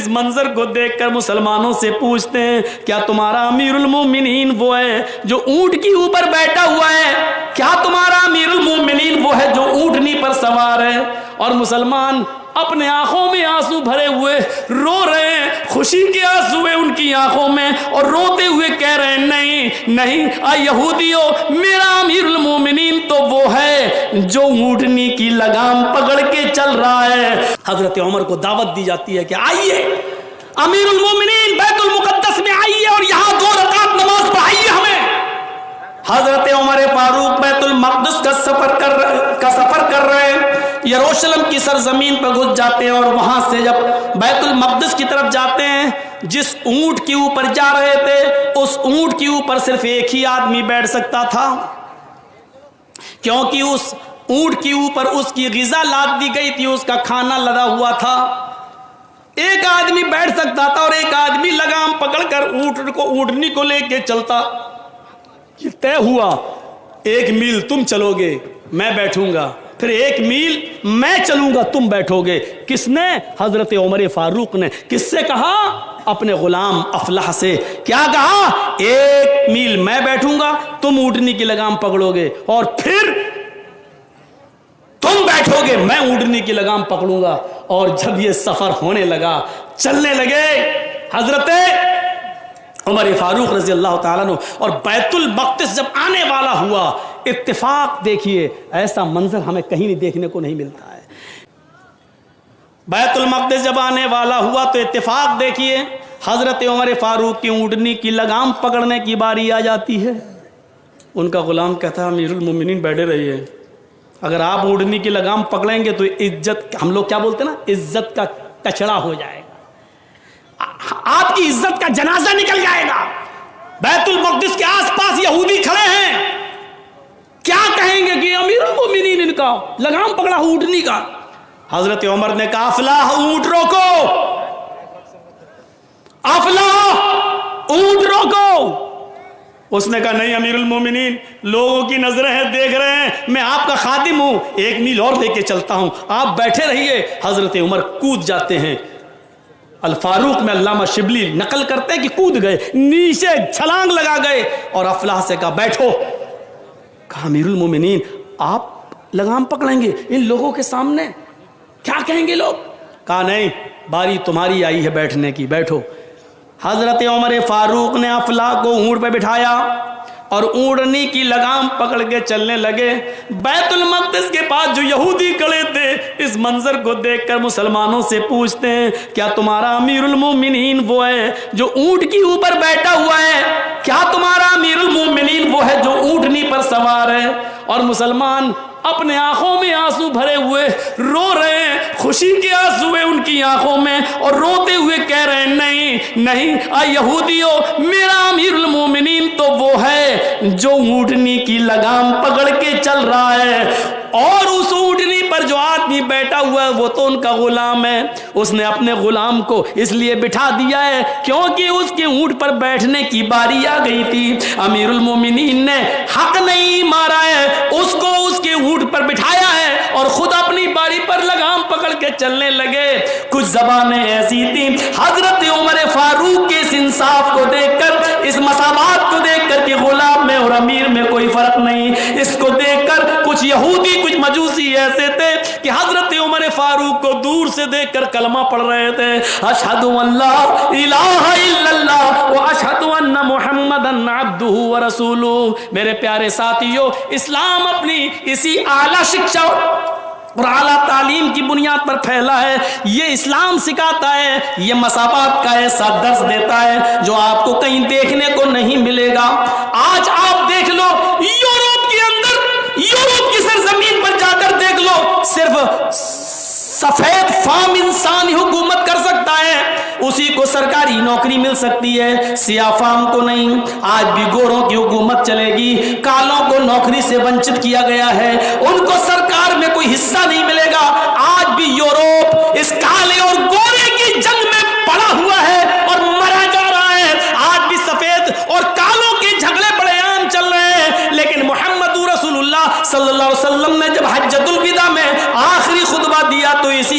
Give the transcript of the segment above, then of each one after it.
اس منظر کو دیکھ کر مسلمانوں سے پوچھتے ہیں کیا تمہارا امیر المومنین وہ ہے جو اونٹ کے اوپر بیٹھا ہوا ہے؟ کیا تمہارا امیر المومنین وہ ہے جو اونٹنی پر سوار ہے؟ اور مسلمان اپنے آنکھوں میں آنسو بھرے ہوئے رو رہے ہیں، خوشی کے آنسو ہیں ان کی آنکھوں میں، اور روتے ہوئے کہہ رہے ہیں نہیں نہیں اے یہودیوں، میرا امیر المومنین تو وہ ہے جو اونٹنی کی لگام پکڑ کے چل رہا ہے۔ حضرت عمر کو دعوت دی جاتی ہے کہ آئیے امیر المومنین بیت المقدس میں آئیے اور یہاں 2 رکعت نماز پڑھائیے ہمیں۔ حضرت عمر فاروق بیت المقدس کا سفر کر رہے ہیں، یروشلم کی سرزمین پر گھس جاتے ہیں، اور وہاں سے جب بیت المقدس کی طرف جاتے ہیں، جس اونٹ کے اوپر جا رہے تھے اس اونٹ کے اوپر صرف ایک ہی آدمی بیٹھ سکتا تھا، کیونکہ اس اونٹ کے اوپر اس کی غذا لاد دی گئی تھی، اس کا کھانا لدا ہوا تھا۔ ایک آدمی بیٹھ سکتا تھا اور ایک آدمی لگام پکڑ کر اونٹنی کو لے کے چلتا۔ یہ طے ہوا 1 میل تم چلو گے میں بیٹھوں گا، پھر 1 میل میں چلوں گا تم بیٹھو گے۔ کس نے؟ حضرت عمر فاروق نے۔ کس سے کہا؟ اپنے غلام افلاح سے۔ کیا کہا؟ 1 میل میں بیٹھوں گا، تم اونٹنی کی لگام پکڑو گے، اور پھر تم بیٹھو گے، میں اونٹنی کی لگام پکڑوں گا۔ اور جب یہ سفر ہونے لگا، چلنے لگے، حضرت عمر فاروق رضی اللہ تعالیٰ عنہ اور بیت المقدس جب آنے والا ہوا، اتفاق دیکھیے، ایسا منظر ہمیں کہیں نہیں دیکھنے کو نہیں ملتا ہے۔ بیت المقدس جب آنے والا ہوا تو اتفاق دیکھیے، حضرت عمر فاروق کی اونٹنی کی لگام پکڑنے کی باری آ جاتی ہے۔ ان کا غلام کہتا ہے امیر المومنین بیٹھے رہیے، اگر آپ اونٹنی کی لگام پکڑیں گے تو عزت، ہم لوگ کیا بولتے ہیں نا، عزت کا کچڑا ہو جائے گا، آپ کی عزت کا جنازہ نکل جائے گا۔ بیت المقدس کے آس پاس یہودی کھڑے ہیں، کیا کہیں گے کہ امیر المومنین ان کا لگام پکڑا اونٹنی کا۔ حضرت عمر نے کہا افلاح اونٹ روکو، افلاح اونٹ روکو۔ اس نے کہا نہیں امیر المومنین، لوگوں کی نظریں ہیں، دیکھ رہے ہیں، میں آپ کا خادم ہوں، 1 میل اور لے کے چلتا ہوں، آپ بیٹھے رہیے۔ حضرت عمر کود جاتے ہیں۔ الفاروق میں علامہ شبلی نقل کرتے ہیں کہ کود گئے، نیچے چھلانگ لگا گئے، اور افلاح سے کہا بیٹھو۔ کہا امیر المومنین آپ لگام پکڑیں گے ان لوگوں کے سامنے، کیا کہیں گے لوگ؟ کہا نہیں، باری تمہاری آئی ہے بیٹھنے کی، بیٹھو۔ حضرت عمر فاروق نے افلاح کو اونٹ پہ بٹھایا اور اونٹنی کی لگام پکڑ کے چلنے لگے۔ بیت المقدس کے پاس جو یہودی کھڑے تھے اس منظر کو دیکھ کر مسلمانوں سے پوچھتے ہیں کیا تمہارا امیر المومنین وہ ہے جو اونٹ کے اوپر بیٹھا ہوا ہے؟ کیا تمہارا امیر المومنین وہ ہے جو اونٹنی پر سوار ہے؟ اور مسلمان اپنے آنکھوں میں آنسو بھرے ہوئے رو رہے ہیں، خوشی کے آنسو ہیں ان کی آنکھوں میں، اور روتے ہوئے کہہ رہے ہیں نہیں نہیں اے یہودیوں، میرا امیر المومنین تو وہ ہے جو اونٹنی کی لگام پکڑ کے چل رہا ہے، اور اس اونٹنی پر جو آدمی بیٹھا ہوا ہے وہ تو ان کا غلام ہے۔ اس نے اپنے غلام کو اس لیے بٹھا دیا ہے کیونکہ اس کے اونٹ پر بیٹھنے کی باری آ گئی تھی۔ امیر المومنین نے حق نہیں مارا ہے، اس کو اس کے اونٹ پر بٹھایا ہے اور خود اپنی باری پر لگام پکڑ کے چلنے لگے۔ کچھ زبانیں ایسی تھیں، حضرت عمر فاروق کے اس انصاف کو دیکھ کر، اس مساوات کو دیکھ کر کہ غلام میں اور امیر میں کوئی فرق نہیں، اس کو دیکھ کر کچھ یہودی کچھ مجوسی ایسے تھے کہ حضرت عمر فاروق کو دور سے دیکھ کر کلمہ پڑھ رہے تھے، اشہد ان لا الہ الا اللہ و اشہد ان محمدن عبدہ ورسولہ۔ میرے پیارے ساتھیو، اسلام اپنی اسی اعلیٰ شکشا اور اعلیٰ تعلیم کی بنیاد پر پھیلا ہے۔ یہ اسلام سکھاتا ہے، یہ مساوات کا ایسا درس دیتا ہے جو آپ کو کہیں دیکھنے کو نہیں ملے گا۔ آج آپ دیکھ لو یورپ کے اندر، یورپ کی سرزمین پر جا کر دیکھ لو، صرف سفید فام انسان ہی حکومت کر سکتا ہے، اسی کو سرکاری نوکری مل سکتی ہے، سیاہ فام کو نہیں۔ آج بھی گوروں کی حکومت چلے گی، کالوں کو نوکری سے ونچت کیا گیا ہے، ان کو سرکار میں کوئی حصہ نہیں ملے گا۔ آج بھی یورپ اس کالے اور گورے کی جنگ میں پڑا ہوا ہے اور مرا جا رہا ہے۔ آج بھی سفید اور کالوں کے جھگڑے بڑے عام چل رہے ہیں، لیکن محمد رسول اللہ صلی اللہ علیہ وسلم نے جب حجۃ الوداع میں آخری خطبہ دیا تو اسی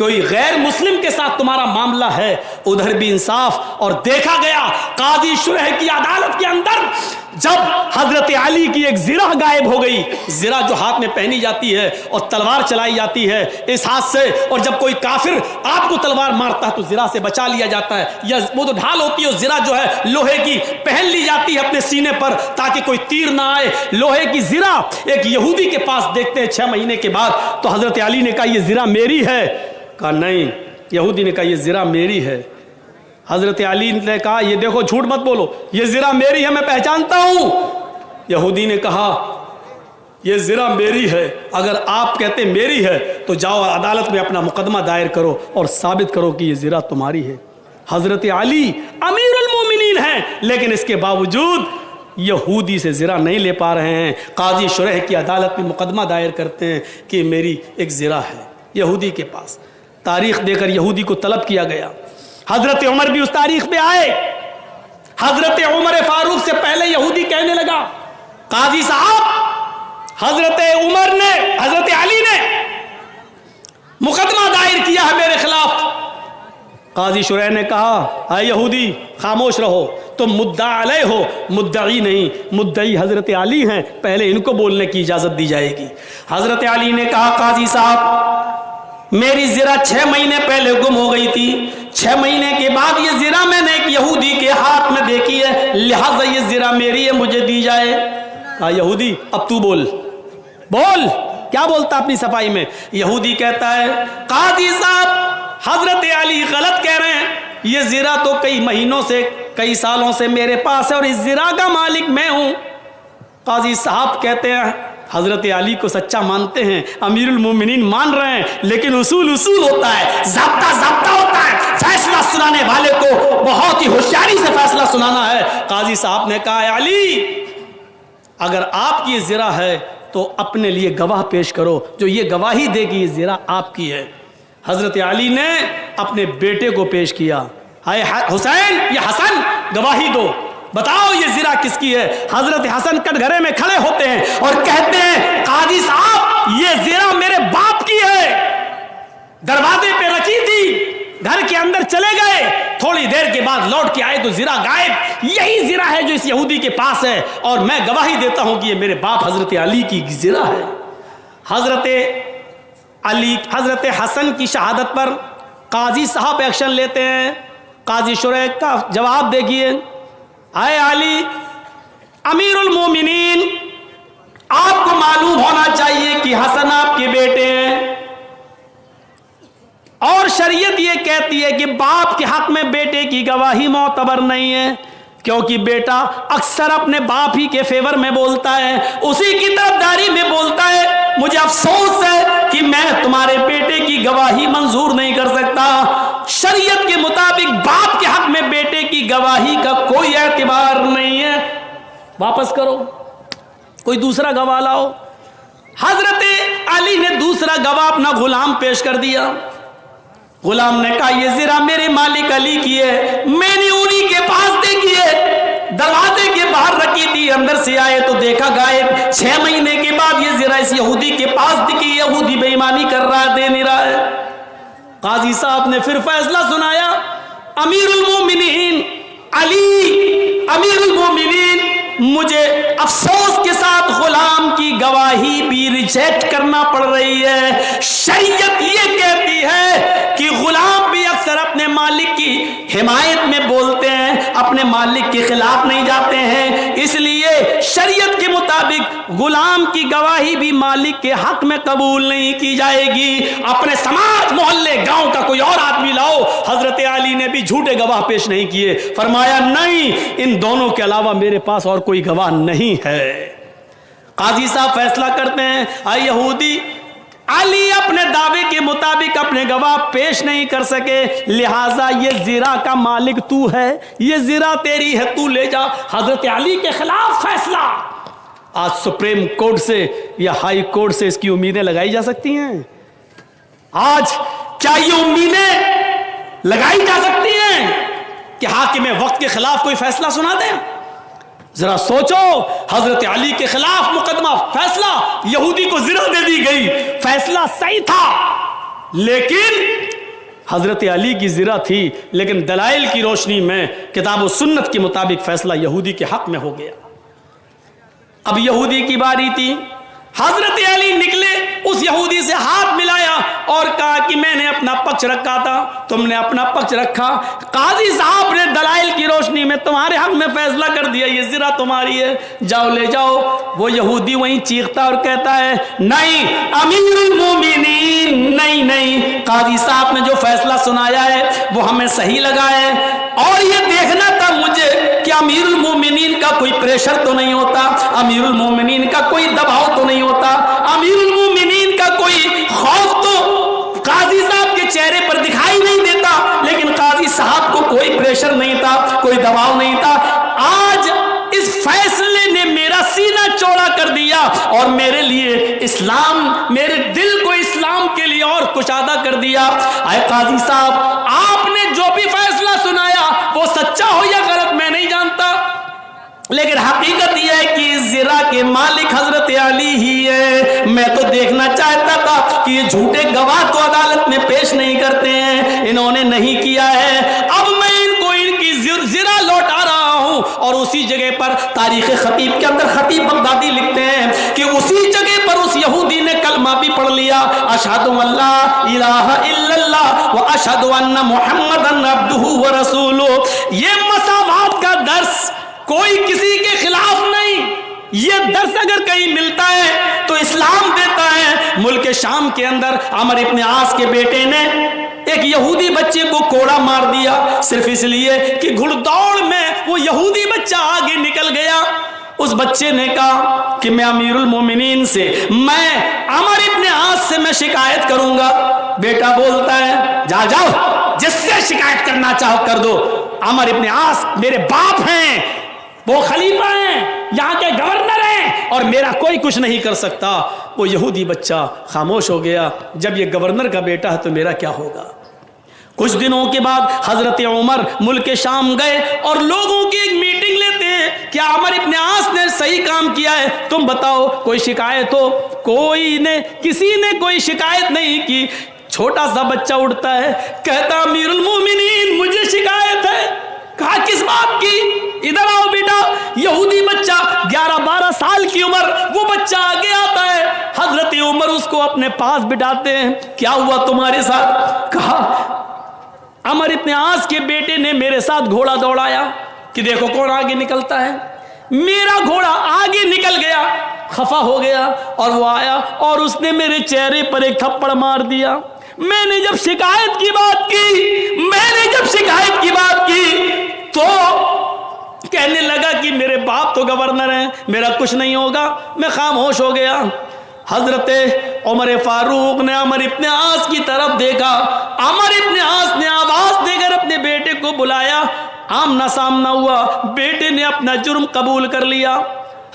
کوئی غیر مسلم کے ساتھ تمہارا معاملہ ہے ادھر بھی انصاف. اور دیکھا گیا قاضی شرح کی عدالت کے اندر جب حضرت علی کی ایک زرہ غائب ہو گئی, زرہ جو ہاتھ میں پہنی جاتی ہے اور تلوار چلائی جاتی ہے اس ہاتھ سے, اور جب کوئی کافر آپ کو تلوار مارتا ہے تو زرہ سے بچا لیا جاتا ہے, یا وہ تو ڈھال ہوتی ہے, زرہ جو ہے لوہے کی پہن لی جاتی ہے اپنے سینے پر تاکہ کوئی تیر نہ آئے. لوہے کی زرہ ایک یہودی کے پاس دیکھتے ہیں 6 مہینے کے بعد, تو حضرت علی نے کہا یہ زرہ میری ہے. کہا نہیں. یہودی نے کہا یہ زرہ میری ہے. حضرت علی نے کہا یہ دیکھو جھوٹ مت بولو, یہ زرہ میری ہے, میں پہچانتا ہوں. یہودی نے کہا یہ زرہ میری ہے, اگر آپ کہتے میری ہے تو جاؤ عدالت میں اپنا مقدمہ دائر کرو اور ثابت کرو کہ یہ زرہ تمہاری ہے. حضرت علی امیر المومنین ہیں لیکن اس کے باوجود یہودی سے زرہ نہیں لے پا رہے ہیں. قاضی شرح کی عدالت میں مقدمہ دائر کرتے ہیں کہ میری ایک زرہ ہے یہودی کے پاس. تاریخ دے کر یہودی کو طلب کیا گیا. حضرت عمر بھی اس تاریخ پہ آئے. حضرت عمر فاروق سے پہلے یہودی کہنے لگا قاضی صاحب حضرت عمر نے, حضرت علی نے مقدمہ دائر کیا ہے میرے خلاف. قاضی شرح نے کہا اے یہودی خاموش رہو, تم مدعا علیہ ہو, مدعی نہیں. مدعی حضرت علی ہیں, پہلے ان کو بولنے کی اجازت دی جائے گی. حضرت علی نے کہا قاضی صاحب میری زرہ 6 مہینے پہلے گم ہو گئی تھی, 6 مہینے کے بعد یہ زرہ میں نے ایک یہودی کے ہاتھ میں دیکھی ہے, لہذا یہ زرہ میری ہے, مجھے دی جائے. کہا یہودی اب تو بول کیا بولتا اپنی صفائی میں. یہودی کہتا ہے قاضی صاحب حضرت علی غلط کہہ رہے ہیں, یہ زرہ تو کئی مہینوں سے کئی سالوں سے میرے پاس ہے اور اس زرہ کا مالک میں ہوں. قاضی صاحب کہتے ہیں حضرت علی کو سچا مانتے ہیں, امیر المومنین مان رہے ہیں, لیکن اصول ہوتا ہے, ضابطہ ہوتا ہے. فیصلہ سنانے والے کو بہت ہی ہوشیاری سے فیصلہ سنانا ہے. قاضی صاحب نے کہا علی اگر آپ کی زرہ ہے تو اپنے لیے گواہ پیش کرو جو یہ گواہی دے کہ یہ زرہ آپ کی ہے. حضرت علی نے اپنے بیٹے کو پیش کیا, اے حسین یہ حسن گواہی دو, بتاؤ یہ زرہ کس کی ہے. حضرت حسن کٹ گھرے میں کھڑے ہوتے ہیں اور کہتے ہیں قاضی صاحب یہ زرہ میرے باپ کی ہے, دروازے پہ رکھی تھی, گھر کے اندر چلے گئے, تھوڑی دیر کے بعد لوٹ کے آئے تو زرہ غائب. یہی زرہ ہے جو اس یہودی کے پاس ہے اور میں گواہی دیتا ہوں کہ یہ میرے باپ حضرت علی کی زرہ ہے. حضرت حسن کی شہادت پر قاضی صاحب ایکشن لیتے ہیں. قاضی شرح کا جواب دیکھیے, اے علی امیر المومنین آپ کو معلوم ہونا چاہیے کہ حسن آپ کے بیٹے ہیں اور شریعت یہ کہتی ہے کہ باپ کے حق میں بیٹے کی گواہی معتبر نہیں ہے, کیونکہ بیٹا اکثر اپنے باپ ہی کے فیور میں بولتا ہے, اسی کی طرفداری میں بولتا ہے. مجھے افسوس ہے کہ میں تمہارے بیٹے کی گواہی منظور نہیں کر سکتا. شریعت کے مطابق باپ کے حق میں بیٹے کی گواہی کا کوئی اعتبار نہیں ہے, واپس کرو, کوئی دوسرا گواہ لاؤ. حضرت علی نے دوسرا گواہ اپنا غلام پیش کر دیا. غلام نے کہا یہ زرہ میرے مالک علی کی ہے, میں نے انہی کے پاس دیکھی ہے, دروازے کے باہر رکھی تھی, اندر سے آئے تو دیکھا غائب. 6 مہینے کے بعد یہ زرہ اس یہودی کے پاس دکھی, یہودی بے ایمانی کر رہا ہے, دے نہیں رہا ہے. قاضی صاحب نے پھر فیصلہ سنایا, امیر المومنین علی امیر المومنین مجھے افسوس کے ساتھ غلام کی گواہی بھی ریجیکٹ کرنا پڑ رہی ہے. شریعت یہ کہتی ہے کہ غلام بھی اکثر اپنے مالک کی حمایت میں بولتے ہیں, اپنے مالک کے خلاف نہیں جاتے ہیں, اس لیے شریعت کے مطابق غلام کی گواہی بھی مالک کے حق میں قبول نہیں کی جائے گی. اپنے سماج محلے گاؤں کا کوئی اور آدمی لاؤ. حضرت علی نے بھی جھوٹے گواہ پیش نہیں کیے, فرمایا نہیں, ان دونوں کے علاوہ میرے پاس اور کوئی گواہ نہیں ہے. قاضی صاحب فیصلہ کرتے ہیں, اے یہودی علی اپنے دعوے کے مطابق اپنے گواہ پیش نہیں کر سکے, لہٰذا یہ زرہ کا مالک تو ہے, یہ زرہ تیری ہے, تو لے جا. حضرت علی کے خلاف فیصلہ. آج سپریم کورٹ سے یا ہائی کورٹ سے اس کی امیدیں لگائی جا سکتی ہیں. آج کیا یہ امیدیں لگائی جا سکتی ہیں کہ حاکم وقت کے خلاف کوئی فیصلہ سنا دیں؟ ذرا سوچو, حضرت علی کے خلاف مقدمہ, فیصلہ یہودی کو زرہ دے دی گئی, فیصلہ صحیح تھا, لیکن حضرت علی کی زرہ تھی، لیکن دلائل کی روشنی میں کتاب و سنت کے مطابق فیصلہ یہودی کے حق میں ہو گیا۔ اب یہودی کی باری تھی، حضرت علی نکلے، اس یہودی سے ہاتھ ملایا اور کہا کہ میں نے اپنا پکش رکھا تھا، تم نے اپنا پکش رکھا، قاضی صاحب نے دلائل کی روشنی میں تمہارے حق میں فیصلہ کر دیا، یہ زرہ تمہاری ہے، جاؤ لے جاؤ۔ وہ یہودی وہیں چیختا اور کہتا ہے نہیں امیر المومنین، نہیں، قاضی صاحب نے جو فیصلہ سنایا ہے وہ ہمیں صحیح لگا ہے، اور یہ دیکھنا تھا مجھے کہ امیر المومنین کا کوئی پریشر تو نہیں ہوتا، امیر المومنین کا کوئی دباؤ تو نہیں ہوتا، امیر المومنین کا کوئی خوف تو قاضی صاحب کے چہرے پر دکھائی نہیں دیتا، لیکن قاضی صاحب کو کوئی پریشر نہیں تھا، کوئی دباؤ نہیں تھا۔ آج اس فیصلے نے میرا سینہ چوڑا کر دیا اور میرے لیے اسلام، میرے دل کو اسلام کے لیے اور کشادہ کر دیا۔ اے قاضی صاحب، آپ نے جو بھی فیصلہ سنایا وہ سچا ہو یا غلط میں نہیں جانتا، لیکن حقیقت یہ ہے کہ زرہ کے مالک حضرت علی ہی ہے۔ میں تو دیکھنا چاہتا تھا کہ یہ جھوٹے گواہ تو عدالت میں پیش نہیں کرتے ہیں، انہوں نے نہیں کیا ہے، اب میں ان کو ان کی زرہ لوٹا رہا ہوں۔ اور اسی جگہ پر تاریخ خطیب کے اندر خطیب بغدادی لکھتے ہیں کہ اسی جگہ پر اس یہودی نے کلمہ بھی پڑھ لیا، اشہد ان لا الہ الا اللہ و اشہد ان محمدن عبدہ و رسولہ۔ یہ مساوات کا درس کوئی کسی کے خلاف نہیں، یہ درس اگر کہیں ملتا ہے تو اسلام دیتا ہے۔ ملک شام کے اندر عمر ابن عاص کے بیٹے نے ایک یہودی بچے کو کوڑا مار دیا، صرف اس لیے کہ گھڑ دوڑ میں وہ یہودی بچہ آگے نکل گیا۔ اس بچے نے کہا کہ میں امیر المومنین سے، میں عمر ابن عاص سے میں شکایت کروں گا۔ بیٹا بولتا ہے جاؤ جس سے شکایت کرنا چاہو کر دو، عمر ابن عاص میرے باپ ہیں، وہ خلیفہ ہیں، یہاں کے گورنر ہیں، اور میرا کوئی کچھ نہیں کر سکتا۔ وہ یہودی بچہ خاموش ہو گیا، جب یہ گورنر کا بیٹا ہے تو میرا کیا ہوگا۔ کچھ دنوں کے بعد حضرت عمر ملک شام گئے اور لوگوں کی ایک میٹنگ لیتے ہیں، کیا عمر ابن عاص نے صحیح کام کیا ہے، تم بتاؤ کوئی شکایت ہو؟ کسی نے کوئی شکایت نہیں کی۔ چھوٹا سا بچہ اٹھتا ہے، کہتا امیر المومنین مجھے شکایت ہے۔ کہا کس بات کی؟ ادھر آؤ بیٹا۔ یہودی بچہ 11-12 سال کی عمر، وہ بچہ آگے آتا ہے، حضرت عمر اس کو اپنے پاس بٹھاتے ہیں، کیا ہوا تمہارے ساتھ؟ کہا عمر ابن عاص کے بیٹے نے میرے ساتھ گھوڑا دوڑایا کہ دیکھو کون آگے نکلتا ہے، میرا گھوڑا آگے نکل گیا، خفا ہو گیا، اور وہ آیا اور اس نے میرے چہرے پر ایک تھپڑ مار دیا۔ میں نے جب شکایت کی بات کی تو کہنے لگا کہ میرے باپ تو گورنر ہیں، میرا کچھ نہیں ہوگا، میں خاموش ہو گیا۔ حضرت عمر فاروق نے عمر ابن عاص کی طرف دیکھا، عمر ابن عاص نے آواز دے کر اپنے بیٹے کو بلایا، آمنا سامنا ہوا، بیٹے نے اپنا جرم قبول کر لیا۔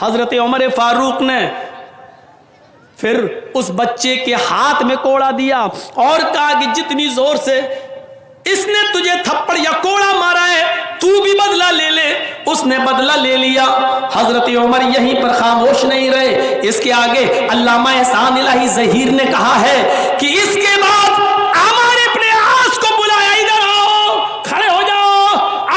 حضرت عمر فاروق نے پھر اس بچے کے ہاتھ میں کوڑا دیا اور کہا کہ جتنی زور سے اس نے تجھے تھپڑ یا کوڑا مارا ہے تو بھی بدلہ لے لے۔ اس نے بدلہ لے لیا۔ حضرت عمر یہیں پر خاموش نہیں رہے، اس کے آگے علامہ احسان الہی ظہیر نے کہا ہے کہ اس کے بعد عمر ابن عاص کو بلایا، ادھر آؤ، کھڑے ہو جاؤ۔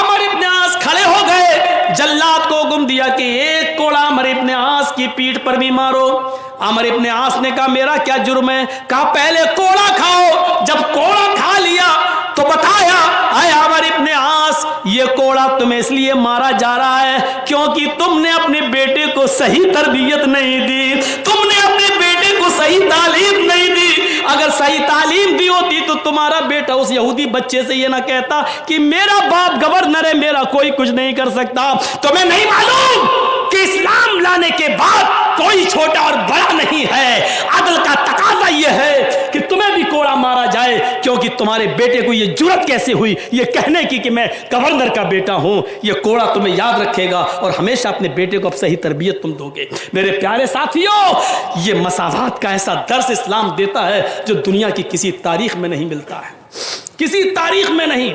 عمر ابن عاص کھڑے ہو گئے، جلاد کو حکم دیا کہ ایک کوڑا عمر ابن عاص کی پیٹھ پر بھی مارو۔ عمر ابن عاص نے کہا میرا کیا جرم ہے؟ کہا پہلے کوڑا کھاؤ۔ جب کوڑا کھا لیا تو بتایا اے عمر ابن عاص، یہ کوڑا تمہیں اس لیے مارا جا رہا ہے کیونکہ تم نے اپنے بیٹے کو صحیح تربیت نہیں دی، تم نے اپنے بیٹے کو صحیح تعلیم نہیں دی۔ اگر صحیح تعلیم دی ہوتی تو تمہارا بیٹا اس یہودی بچے سے یہ نہ کہتا کہ میرا باپ گورنر ہے، میرا کوئی کچھ نہیں کر سکتا۔ تمہیں نہیں معلوم کہ اسلام لانے کے بعد کوئی چھوٹا اور بڑا نہیں ہے، عدل کا تقاضا یہ ہے کہ تمہیں بھی کوڑا مارا جائے، کیونکہ تمہارے بیٹے کو یہ جرت کیسے ہوئی یہ کہنے کی کہ میں گورنر کا بیٹا ہوں۔ یہ کوڑا تمہیں یاد رکھے گا اور ہمیشہ اپنے بیٹے کو اب صحیح تربیت تم دو گے۔ میرے پیارے ساتھیوں، یہ مساوات کا ایسا درس اسلام دیتا ہے جو دنیا کی کسی تاریخ میں نہیں ملتا ہے، کسی تاریخ میں نہیں۔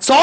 100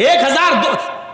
1000,